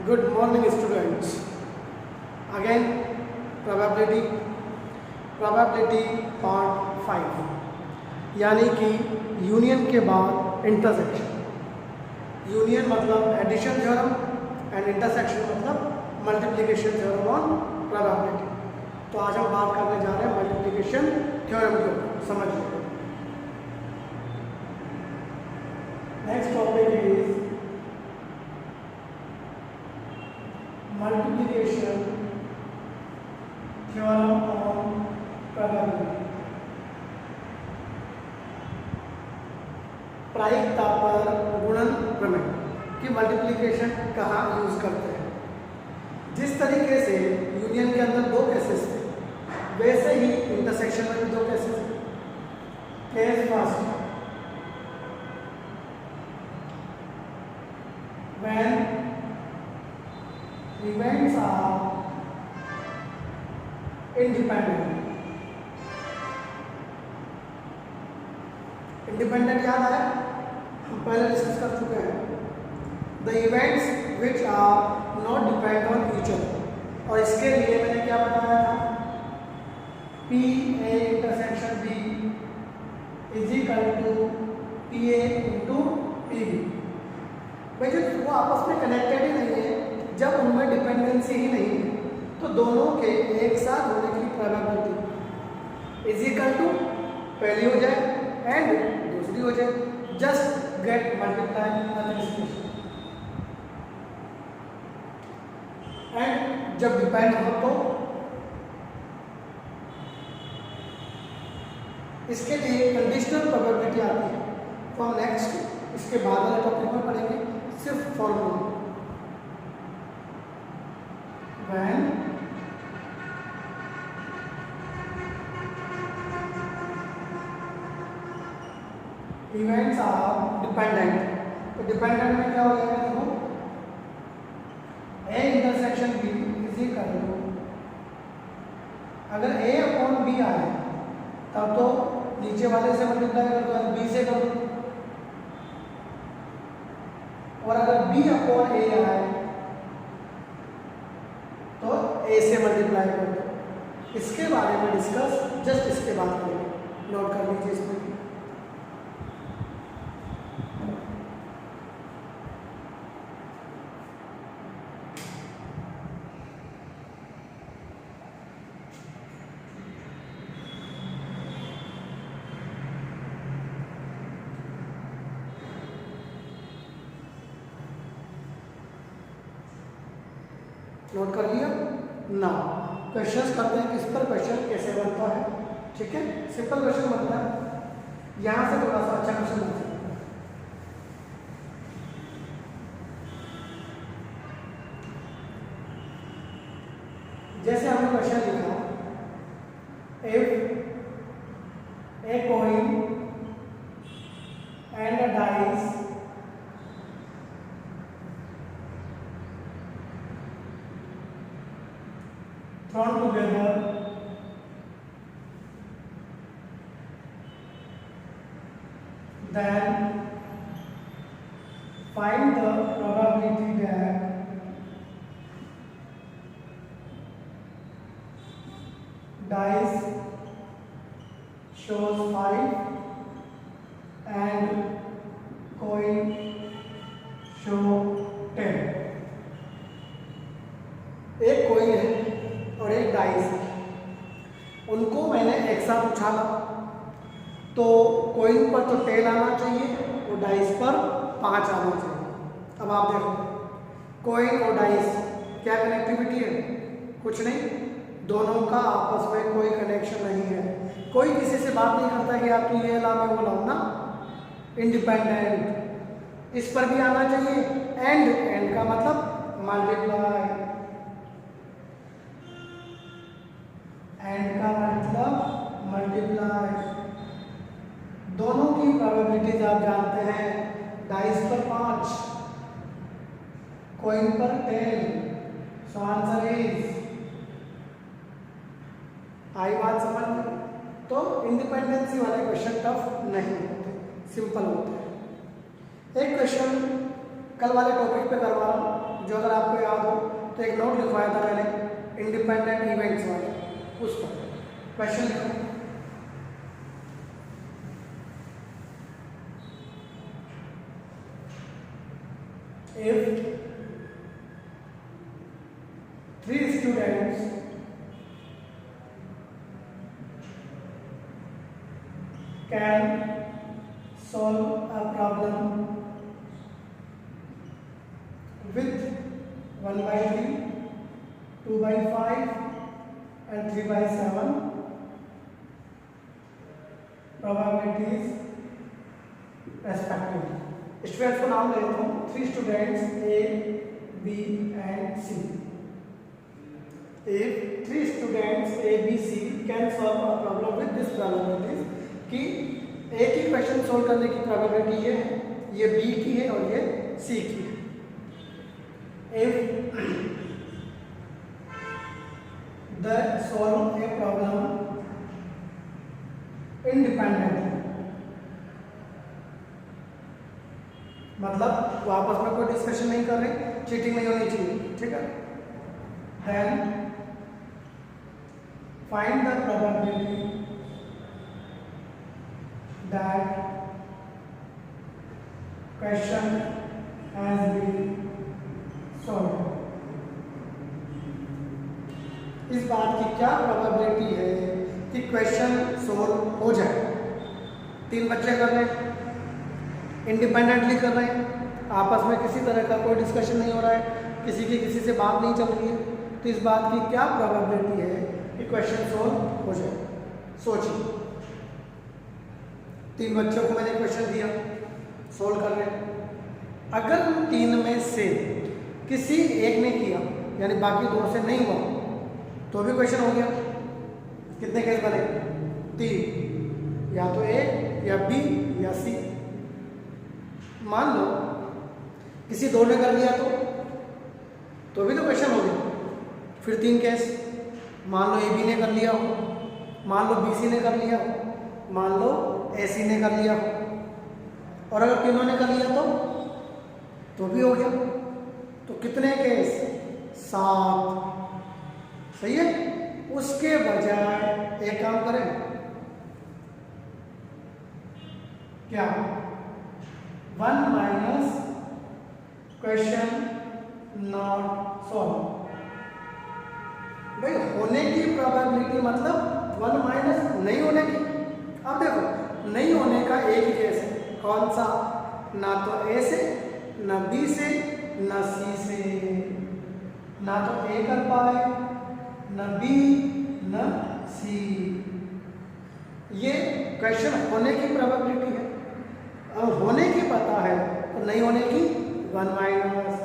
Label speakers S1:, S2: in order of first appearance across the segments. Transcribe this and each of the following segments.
S1: Good morning students. Again probability part 5 यानी कि union के बाद इंटरसेक्शन। यूनियन मतलब एडिशन थ्योरम एंड इंटरसेक्शन मतलब मल्टीप्लिकेशन थ्योरम ऑन प्रोबेबिलिटी। तो आज हम बात करने जा रहे हैं मल्टीप्लिकेशन थ्योरम के ऊपर। समझ लीजिए। Next topic is multiplication theorem on probability। प्रायिकता पर गुणन प्रमेय की मल्टीप्लिकेशन कहाँ यूज करते हैं। जिस तरीके से यूनियन के अंदर दो केसेस थे वैसे ही इंटरसेक्शन में भी दो केसेस थे। Case first, when events are independent। Independent याद आया, हम पहले डिस्कस कर चुके हैं। The events which are not depend on each other. और इसके लिए मैंने क्या बताया था, P A intersection B is equal to P A into P B. भाई जब वो आपस में कनेक्टेड ही नहीं है, जब उनमें डिपेंडेंसी ही नहीं है, तो दोनों के एक साथ होने की प्रोबेबिलिटी इज इक्वल टू पहली हो जाए एंड दूसरी हो जाए। Just get multiply multiplication. And जब डिपेंड हो तो इसके लिए कंडीशनल प्रोबेबिलिटी आती है। तो हम नेक्स्ट इसके बाद वाले टॉपिक में पढ़ेंगे सिर्फ formula. when events are dependent। तो डिपेंडेंट में क्या हो जाएगा, देखो A intersection B is equal to, अगर A अपॉन B आए तब तो नीचे वाले से मल्टीप्लाई कर दो, B से कर दो। और अगर B अपॉन A आए तो A से मल्टीप्लाई कर दो। इसके बारे में डिस्कस जस्ट इसके बाद करेंगे। नोट कर लीजिए इसमें। नोट कर लिया ना। क्वेश्चंस करते हैं किस पर, क्वेश्चन कैसे बनता है। ठीक है, सिंपल क्वेश्चन बनता है, यहां से थोड़ा सा अच्छा क्वेश्चन बन सकता है। जैसे हमने क्वेश्चन लिखा, if a coin and a dice thrown together then find the probability that dice shows 5 and coin show 10। एक कोइन है और एक डाइस है, उनको मैंने एक साथ उछाला तो कोइन पर तो 10 आना चाहिए और डाइस पर 5 आना चाहिए। अब आप देखो, कोइन और डाइस क्या कनेक्टिविटी है, कुछ नहीं, दोनों का आपस में कोई कनेक्शन नहीं है। कोई किसी से बात नहीं करता कि आप तो ये ला मैं वो लाऊं ना। इंडिपेंडेंट, इस पर भी आना चाहिए एंड का मतलब मल्टीप्लाई, एंड का मतलब मल्टीप्लाई। दोनों की प्रोबेबिलिटीज आप जानते हैं, डाइस पर 5, कॉइन पर 10। सो आंसर इज, आई बात समझ में। तो इंडिपेंडेंसी वाले क्वेश्चन टफ नहीं होते, सिंपल होते हैं। एक क्वेश्चन कल वाले टॉपिक पे करवा रहा हूँ, जो अगर आपको याद हो तो एक नोट लिखवाया था मैंने इंडिपेंडेंट इवेंट्स वाला, उस पर क्वेश्चन लिखो। If 3 students can solve a problem with 1/3, 2/5 and 3/7 probabilities respectively। Students को नाम ले लेता हूँ, 3 students A, B and C। If 3 students A, B, C can solve a problem with this probabilities, कि एक ही क्वेश्चन सोल्व करने की प्रोबेबिलिटी ये है, ये B की है और ये C की है। If they solve a problem independently, मतलब वो आपस में कोई डिस्कशन नहीं कर रहे, चीटिंग नहीं होनी चाहिए, ठीक है। Then find the probability that question has been solved. इस बात की क्या प्रोबेबिलिटी है कि क्वेश्चन सोल्व हो जाए। 3 बच्चे कर रहे हैं, इंडिपेंडेंटली कर रहे हैं, आपस में किसी तरह का कोई डिस्कशन नहीं हो रहा है, किसी की किसी से बात नहीं चल रही है, तो इस बात की क्या प्रोबेबिलिटी है कि क्वेश्चन सोल्व हो जाए। सोचिए, 3 बच्चों को मैंने क्वेश्चन दिया, सोल्व कर रहे हैं। अगर उन 3 में से किसी एक ने किया, यानी बाकी 2 से नहीं हुआ, तो भी क्वेश्चन हो गया। कितने केस बने? 3, या तो A या B या C। मान लो किसी 2 ने कर लिया तो भी तो क्वेश्चन हो गया। फिर 3 केस, मान लो AB ने कर लिया हो, मान लो BC ने कर लिया हो, मान लो AC ने कर लिया हो, और अगर तीनों ने कर लिया तो भी हो गया। तो कितने केस? 7। सही है। उसके बजाय एक काम करें, क्या 1 माइनस क्वेश्चन नॉट सॉल्व। भाई होने की प्रोबेबिलिटी मतलब 1 माइनस नहीं होने की। अब देखो, नहीं होने का एक ही केस है, कौन सा? ना तो A से, ना B से, ना C से। ना तो A कर पाए, ना B, ना C। ये क्वेश्चन होने की प्रोबेबिलिटी है। अब होने की पता है तो नहीं होने की 1 माइनस,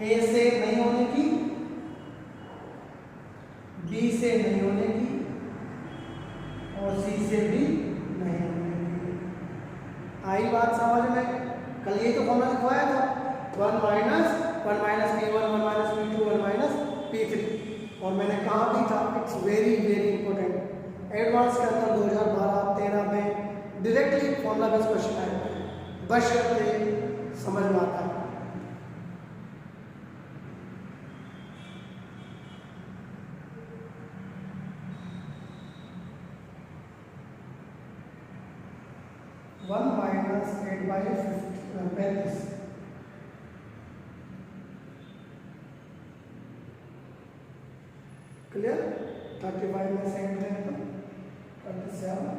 S1: A से नहीं होने की, B से नहीं होने की, और C से भी नहीं होने की। आई बात समझ में? कल ये तो फॉर्मूला लिखवाया था, 1 minus P1, 1 minus P2, 1 minus P3। और मैंने कहा भी था, it's very very important. Advance के अंदर 2012-13 में डायरेक्टली फॉर्मूला बेस्ड क्वेश्चन आए, बशर्ते समझ में आता है। One minus 8/35 clear. 35 में से 8 दें तो 37।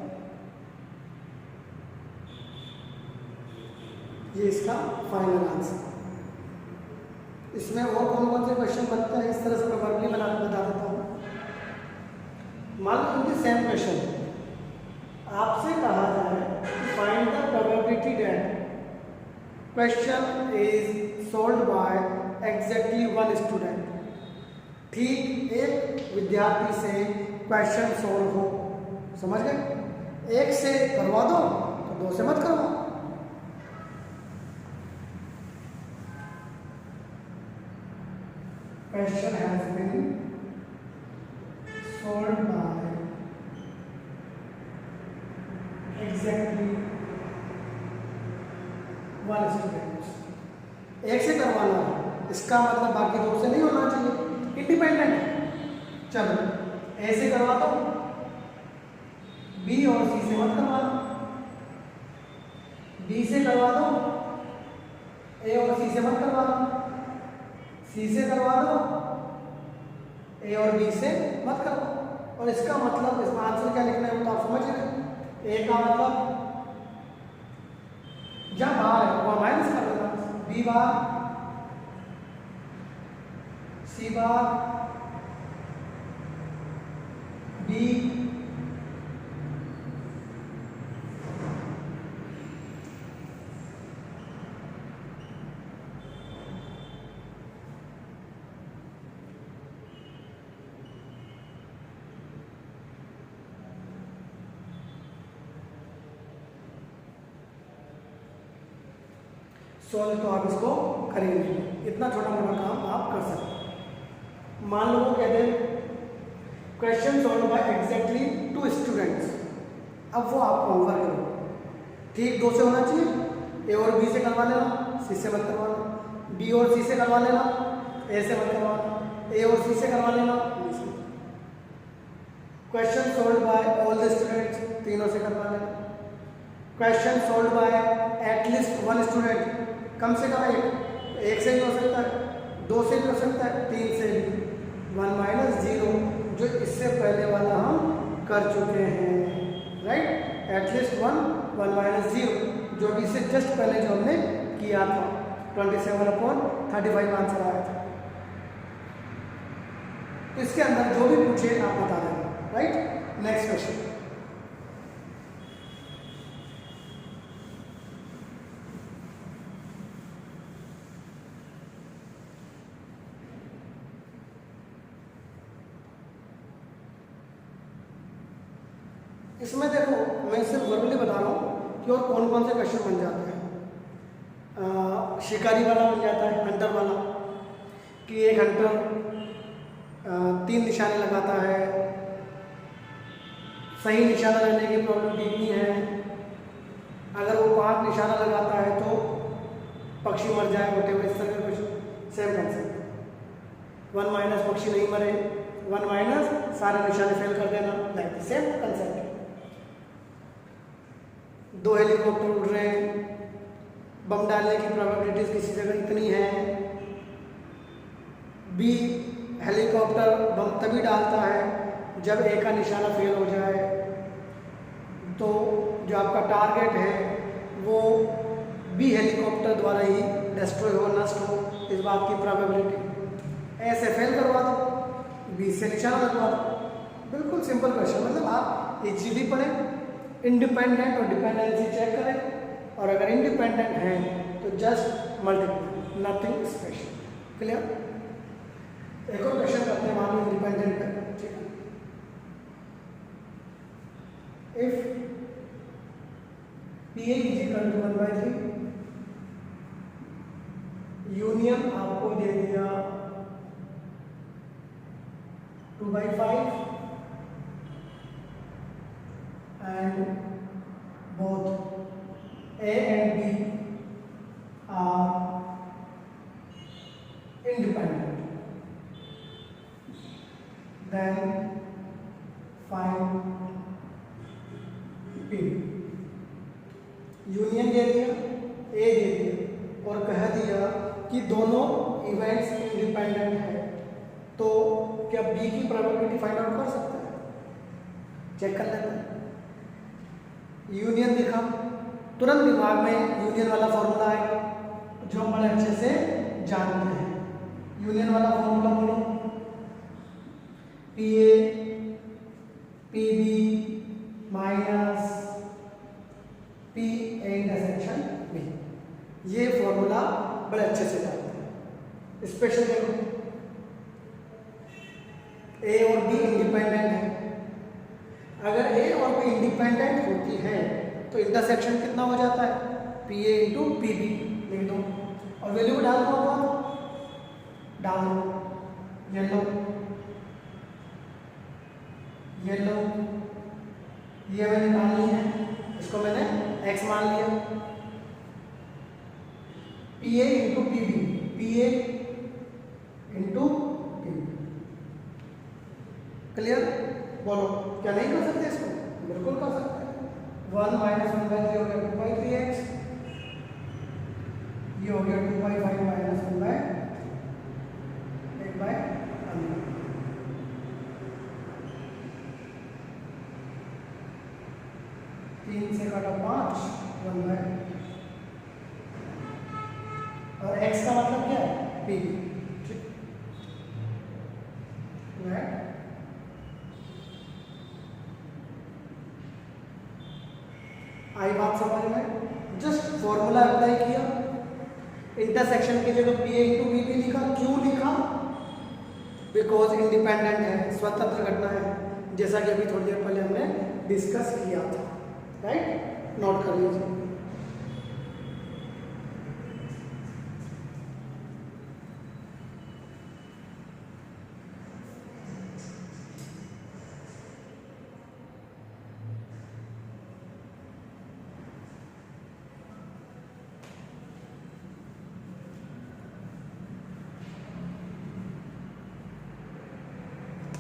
S1: ये इसका फाइनल आंसर। इसमें और कौन से क्वेश्चन बनते हैं, इस तरह से प्रोबेबिलिटी बता देता हूँ। मान लो इनके सेम क्वेश्चन आपसे कहा जाए find the probability that question is solved by exactly 1 student. ठीक एक विद्यार्थी से क्वेश्चन सोल्व हो, समझ गए? एक से करवा दो तो 2 से मत करवाओ। Question has been solved by exactly 1 student। एक से करवाना है इसका मतलब बाकी दो से नहीं होना चाहिए, इंडिपेंडेंट है। चलो ए से करवा दो, बी और सी से मत करवा दो, बी से करवा दो, ए और सी से मत करवा दो, सी से करवा दो, ए और बी से मत करवा। और इसका मतलब इसमें आंसर क्या लिखना है वो तो आप समझ रहे। ए का मतलब जब बार है वो माइनस कर देना, बी बार, सी बार, बी, सॉल्व तो आप इसको करेंगे, इतना छोटा मोटा काम आप कर सकते हैं। मान लो वो कहते हैं question solve bye exactly 2 students, अब वो आपको होमवर्क करो, ठीक 2 से होना चाहिए, ए और बी से करवा लेना, सी से मत करवाना, बी और सी से करवा लेना, ए से मत करवाना, ए और सी से करवा लेना, बी से। Question solve by all the students, तीनों से करवा लेना। Question solve by at least 1 student, कम से कम एक से भी हो सकता है, 2 से भी हो सकता है, 3 से भी। 1 माइनस 0 जो इससे पहले वाला हम कर चुके हैं, राइट। एटलीस्ट 1 माइनस 0 जो भी इससे जस्ट पहले जो हमने किया था, 27/35 आंसर आया था। तो इसके अंदर जो भी पूछे आप बता देना, राइट। नेक्स्ट क्वेश्चन, इसमें देखो मैं सिर्फ वर्बली बता रहा हूँ कि और कौन कौन से क्वेश्चन बन जाते हैं। शिकारी वाला बन जाता है, हंटर वाला, कि एक हंटर 3 निशाने लगाता है, सही निशाना लगने की प्रॉब्लम कितनी है, अगर वो 5 निशाना लगाता है तो पक्षी मर जाए, वोटेवर, इस तरह का कुछ सेम कंसेप्ट। 1 माइनस पक्षी नहीं मरे, 1 माइनस सारे निशाने फेल कर देना, लाइक सेम कंसेप्ट। 2 हेलीकॉप्टर उड़ रहे हैं, बम डालने की प्रोबेबिलिटीज किसी जगह इतनी है, बी हेलीकॉप्टर बम तभी डालता है जब ए का निशाना फेल हो जाए, तो जो आपका टारगेट है वो बी हेलीकॉप्टर द्वारा ही डिस्ट्रॉय हो, नष्ट हो, इस बात की प्रोबेबिलिटी। ए से फेल करवा दो, बी से निशाना लगवा दो। बिल्कुल सिंपल क्वेश्चन, मतलब आप इजीली पढ़ें, इंडिपेंडेंट और डिपेंडेंसी चेक करें, और अगर इंडिपेंडेंट है तो just multiply, nothing special. Clear. एक और क्वेश्चन करते हैं, मान लो इंडिपेंडेंट है, ठीक है। If P A is equal to 1/3, union आपको दे दिया 2/5 and both A and B are independent, then find P। Union दे दिया, A दे दिया और कह दिया कि दोनों इवेंट्स इंडिपेंडेंट है, तो क्या B की प्रोबेबिलिटी फाइंड आउट कर सकते हैं? चेक कर लेते हैं। यूनियन दिखा, तुरंत दिमाग में यूनियन वाला फॉर्मूला आएगा जो हम बड़े अच्छे से जानते हैं। यूनियन वाला फॉर्मूला बोलो, P A P B minus P A intersection B. ये फॉर्मूला बड़े अच्छे से जानते हैं। स्पेशल देखो, ए और बी इंडिपेंडेंट है, अगर ए और बी इंडिपेंडेंट होती है तो इंटरसेक्शन कितना हो जाता है, P A into P B लिख दो और वैल्यू डाल दो, डाल दो। येलो येलो ये मैंने मान ली है, इसको मैंने x मान लिया। P A into P B, P A into P. Clear? बोलो, क्या नहीं कर सकते इसको? बिल्कुल कर सकते हैं। 1 - 1/3 हो गया 2/3x, ये हो गया 2/5 - 1/1/। 3 से काटा 5 1/। और x का मतलब क्या है? p। ठीक, राइट। आई बात समझ में? जस्ट फॉर्मूला अप्लाई किया, इंटरसेक्शन की जगह पी ए इंटू पी लिखा। क्यों लिखा? बिकॉज इंडिपेंडेंट है, स्वतंत्र घटना है, जैसा कि अभी थोड़ी देर पहले हमने डिस्कस किया था। राइट, नोट कर लीजिए।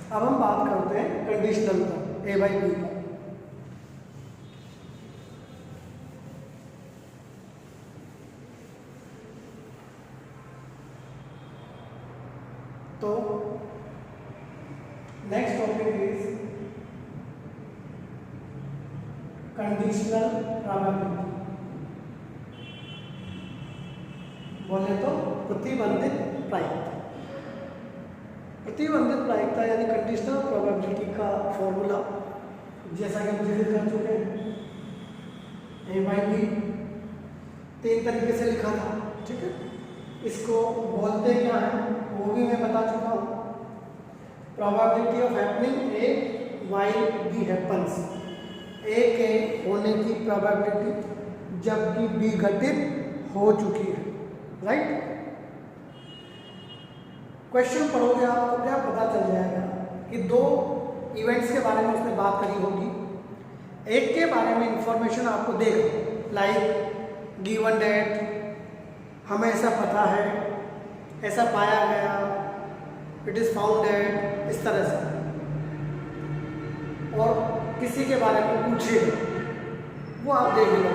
S1: अब हम बात करते हैं कंडीशनल पर, ए बाई बी पर। तो next topic is conditional probability. बोले तो प्रतिबंधित प्रायिकता। प्रतिबंधित प्रायिकता यानी कंडीशनल प्रोबेबिलिटी का फॉर्मूला जैसा कि हम डिस्कस कर चुके हैं, ए बाई बी 3 तरीके से लिखा था। ठीक है, इसको बोलते क्या है वो भी मैं बता चुका हूँ। Probability of happening A while B happens, A के होने की प्रोबेबिलिटी जबकि बी घटित हो चुकी है। राइट, क्वेश्चन पढ़ोगे आपको क्या पता चल जाएगा कि 2 इवेंट्स के बारे में उसने बात करी होगी। एक के बारे में इंफॉर्मेशन आपको देगा, लाइक गिवन डेट, हमें ऐसा पता है, ऐसा पाया गया, इट इज फाउंड डेट, इस तरह से। और किसी के बारे में पूछेगा, वो आप देख लो।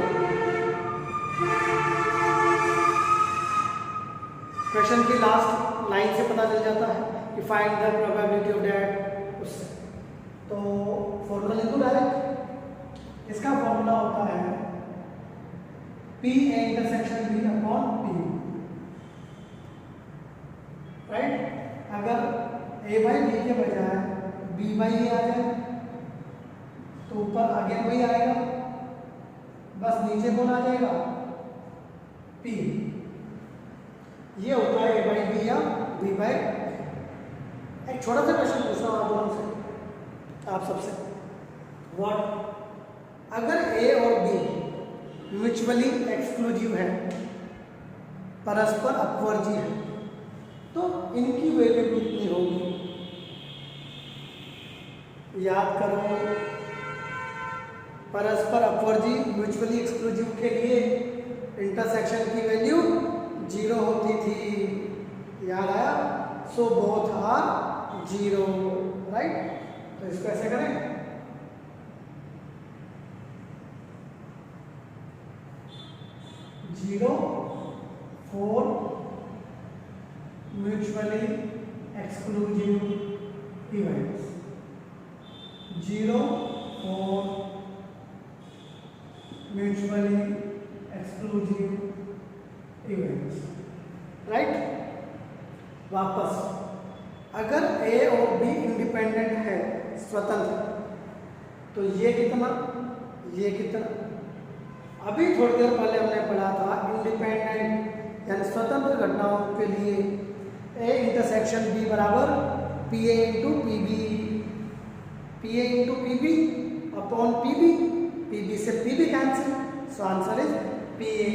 S1: क्वेश्चन की लास्ट लाइन से पता चल जाता है कि find the probability of that, उससे। तो फॉर्मूला लिखो डायरेक्ट। इसका फॉर्मूला होता है P A intersection B upon P. Right, अगर ए बाई बी के बजाय बी बाई ए आ जाए तो ऊपर आगे वही आएगा, बस नीचे कौन आ जाएगा? पी। ये होता है ए बाई बी या बी बाई। एक छोटा सा क्वेश्चन पूछ रहा हूँ आप लोगों से, आप सबसे। व्हाट अगर ए और बी म्यूचुअली एक्सक्लूसिव है, परस्पर अपवर्जी है, तो इनकी वैल्यू कितनी होगी? याद करो, परस्पर अपवर्जी म्यूचुअली एक्सक्लूसिव के लिए इंटरसेक्शन की वैल्यू 0 होती थी। याद आया? So both are 0। राइट, तो इसको ऐसे करें, zero for mutually exclusive events, 0 for mutually exclusive events. Right, वापस अगर ए और बी इंडिपेंडेंट है, स्वतंत्र, तो ये कितना, ये कितना। अभी थोड़ी देर पहले हमने पढ़ा था इंडिपेंडेंट यानी स्वतंत्र घटनाओं के लिए ए इंटरसेक्शन बी बराबर P A into P B, P A into P B upon P B, P B से P B cancel, so answer is P A.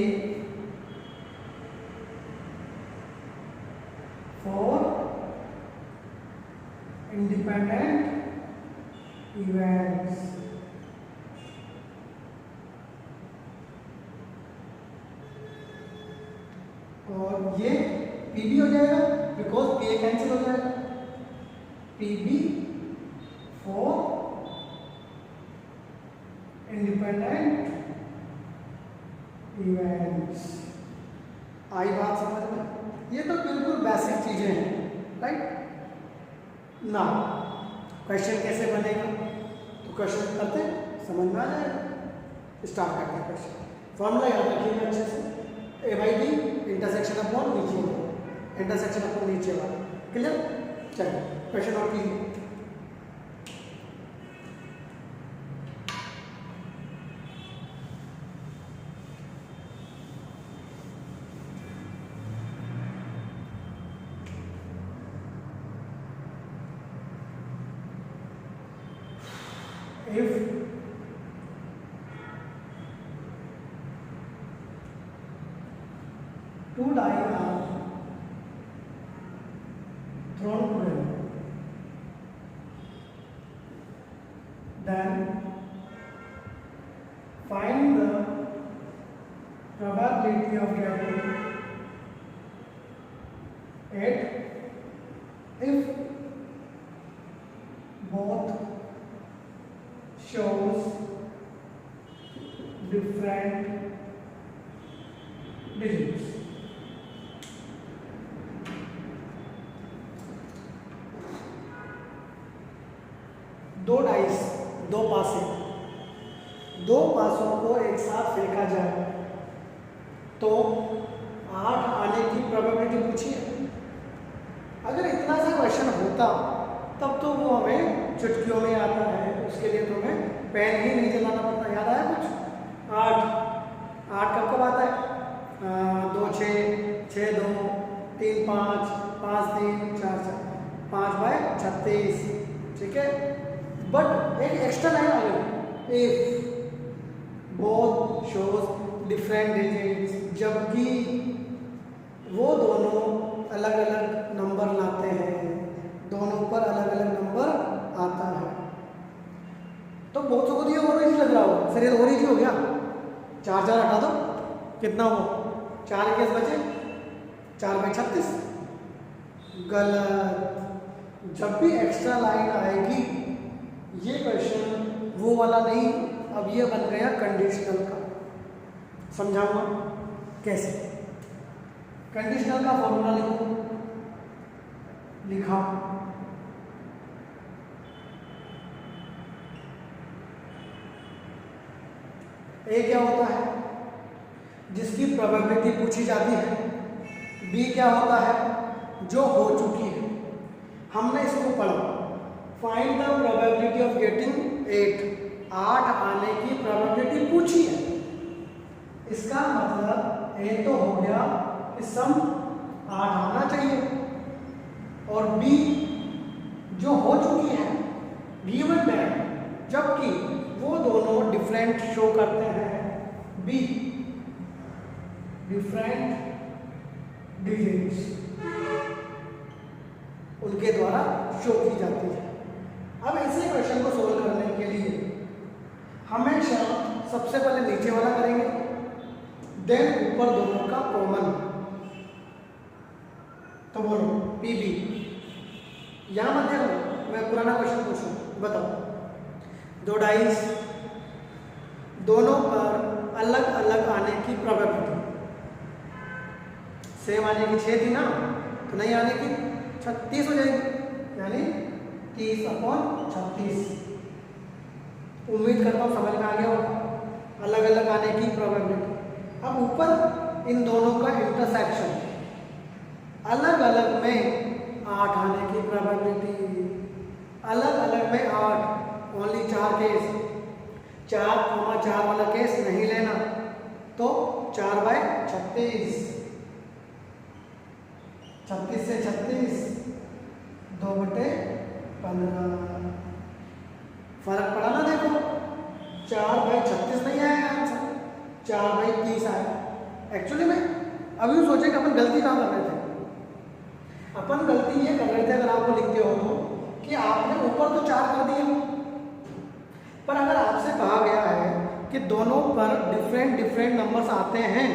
S1: For independent events, और ये पी बी हो जाएगा, because P A cancel हो जाएगा, P B for independent events. आई बात समझ में? ये तो बिल्कुल बेसिक चीजें हैं, राइट ना। क्वेश्चन कैसे बनेगा, तो क्वेश्चन करते समझ में आ जाएगा। स्टार्ट करते हैं क्वेश्चन। फॉर्मूला याद रखिएगा अच्छे से, ए बाई बी इंटरसेक्शन अपॉन नीचे वाला, इंटरसेक्शन अपॉन नीचे वाला, क्लियर? चलिए क्वेश्चन और कीजिए। If two die are thrown together, then find the probability of getting it if both shows different digits. दो डाइस, दो पासे, दो पासों को एक साथ फेंका जाए तो 8 आने की प्रोबेबिलिटी पूछिए। अगर इतना सा क्वेश्चन होता तब तो वो हमें चुटकियों में आता है, उसके लिए तो हमें पेन ही नहीं चलाना पड़ता। याद आया कुछ? 8 कब कब आता है? 2 6 6 2 3 5 5 3 4 4 5 बाय 36, ठीक है। बट एक एक्स्ट्रा लाइन आ गई, if both shows different digits, जबकि वो दोनों अलग अलग नंबर लाते हैं, दोनों पर अलग अलग नंबर आता है। तो बहुत को दिया और इजी लग रहा होगा, सर ये और इजी हो गया। 4 4 हटा दो, कितना हो? 4 केस बचे, 4 बाई 36। गलत। जब भी एक्स्ट्रा लाइन आएगी, ये क्वेश्चन वो वाला नहीं, अब ये बन गया कंडीशनल का। समझाऊंगा कैसे। कंडीशनल का फॉर्मूला लिखो, लिखा। ए क्या होता है? जिसकी प्रोबेबिलिटी पूछी जाती है। बी क्या होता है? जो हो चुकी है। हमने इसको पढ़ा, find the probability of getting 8 आने की प्रोबेबिलिटी पूछी है। इसका मतलब ए तो हो गया कि सम 8 आना चाहिए, और बी जो हो चुकी है गिवन दैट, जबकि वो दोनों डिफरेंट शो करते हैं। बी डिफरेंट डिजिट्स उनके द्वारा शो की जाती है। अब इसी क्वेश्चन को सोल्व करने के लिए हमेशा सबसे पहले नीचे वाला करेंगे, देन ऊपर दोनों का कॉमन। तो बोलो पी बी। यहां मत देखो, मैं पुराना क्वेश्चन पूछूं, बताओ। 2 डाइस, दोनों पर अलग अलग आने की प्रोबेबिलिटी सेम आने की 6 थी ना, तो नहीं आने की 36 हो जाएगी, यानी 30/36। उम्मीद करता हूँ समझ में आ गया होगा। अलग अलग आने की प्रोबेबिलिटी। अब ऊपर इन दोनों का इंटरसेक्शन, अलग अलग में 8 आने की प्रोबेबिलिटी, अलग अलग में 8, ओनली 4 केस। 4,4 वाला केस नहीं लेना, तो 4 बाय 36, 36 से 36, 2/15। फर्क पड़ा ना? देखो 4 बाई 36 नहीं आया आंसर, 4 बाई 30 आया। एक्चुअली में अभी सोचे कि अपन गलती कहाँ कर रहे थे। अपन गलती ये कर रहे थे, अगर आपको लिखते हो तो, कि आपने ऊपर तो 4 कर दिया, पर अगर आपसे कहा गया है कि दोनों पर डिफरेंट नंबर्स आते हैं,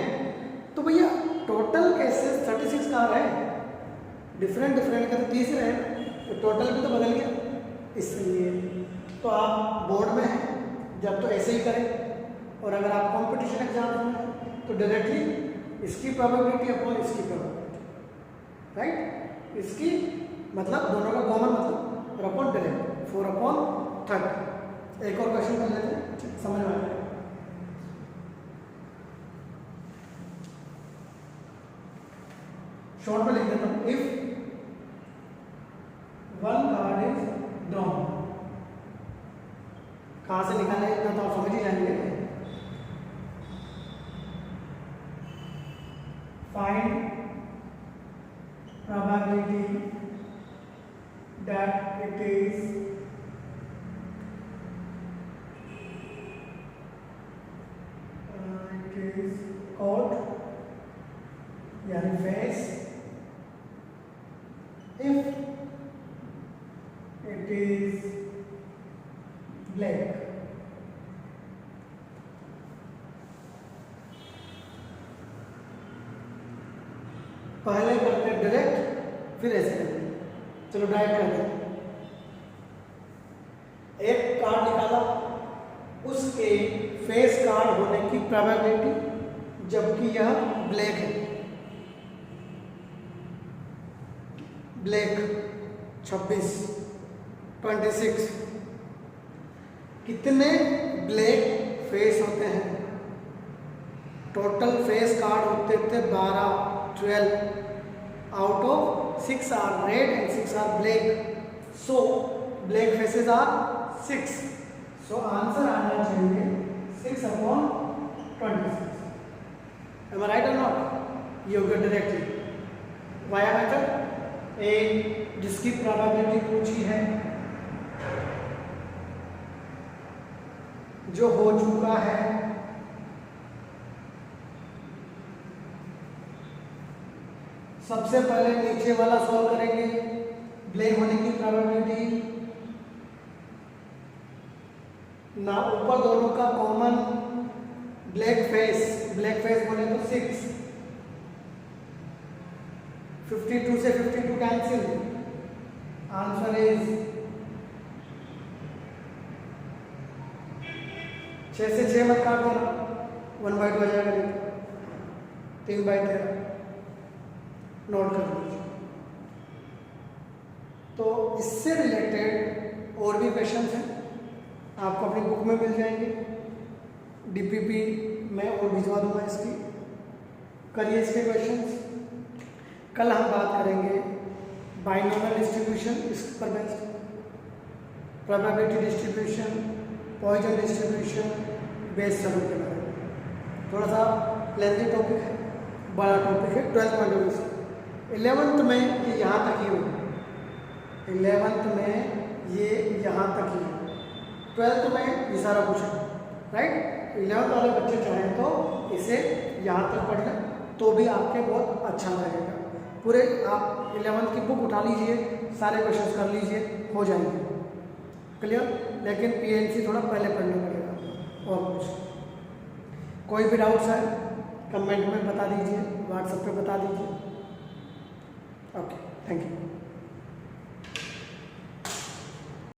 S1: तो भैया टोटल केसेस 36 कहाँ है? डिफरेंट डिफरेंट का तो 30 रहे, तो टोटल भी तो बदल गया, इसलिए तो आप बोर्ड में हैं जब तो ऐसे ही करें, और अगर आप कंपटीशन एग्जाम में हैं तो डायरेक्टली इसकी प्रोबेबिलिटी अपॉन इसकी प्रोबेबिलिटी, राइट, इसकी मतलब दोनों का कॉमन मतलब और अपॉन डायरेक्ट 4/30। एक और क्वेश्चन कर लेते हैं, समझ में आ जाएगा। शॉर्ट में लिख देता हूँ, if one card is drawn, कहाँ से निकालना है इतना तो आप समझ ही जाएंगे। Find probability that it is caught यानी face if it is black। पहले करते हैं डायरेक्ट, फिर ऐसे करते हैं। चलो डायरेक्ट करते हैं। एक कार्ड निकाला, उसके फेस कार्ड होने की प्रोबेबिलिटी, जबकि यह ब्लैक है, ब्लैक 26 26। कितने ब्लैक फेस होते हैं? टोटल फेस कार्ड होते थे 12 out of 6 are red and 6 are black, so black faces are 6, so answer आना चाहिए 6/26। Am I right or not? You get directly via method A, जिसकी probability पूछी है, जो हो चुका है, सबसे पहले नीचे वाला सॉल्व करेंगे, ब्लैक होने की प्रोबेबिलिटी ना, ऊपर दोनों का कॉमन ब्लैक फेस बोले तो 6, 52 से 52 कैंसिल, आंसर इज 6 से 6 मत काट देना, 1/2 आ जाएगा, 3/13 नोट कर लीजिए। तो इससे रिलेटेड और भी क्वेश्चंस हैं, आपको अपनी बुक में मिल जाएंगे, डीपीपी में और भिजवा दूंगा इसकी। करिए इसके क्वेश्चंस। कल हम बात करेंगे बाइनोमियल डिस्ट्रीब्यूशन, इस पर based probability distribution, Poisson distribution, बेस सम के बारे में। थोड़ा सा लेंथी टॉपिक है, बड़ा टॉपिक है 12th पॉइंट ऑफ व्यू से। 11th में ये यहाँ तक ही होगा, 11th में ये यहाँ तक ही है, 12th में ये सारा कुछ है, राइट। 11th वाले बच्चे चाहें तो इसे यहाँ तक पढ़ लें तो भी आपके बहुत अच्छा लगेगा। पूरे आप 11th की बुक उठा लीजिए, सारे क्वेश्चंस कर लीजिए, हो जाएंगे क्लियर। लेकिन पीएनसी थोड़ा पहले पढ़ना पड़ेगा। और कुछ कोई भी डाउट्स है कमेंट में बता दीजिए, व्हाट्सएप पे बता दीजिए। Okay, thank you.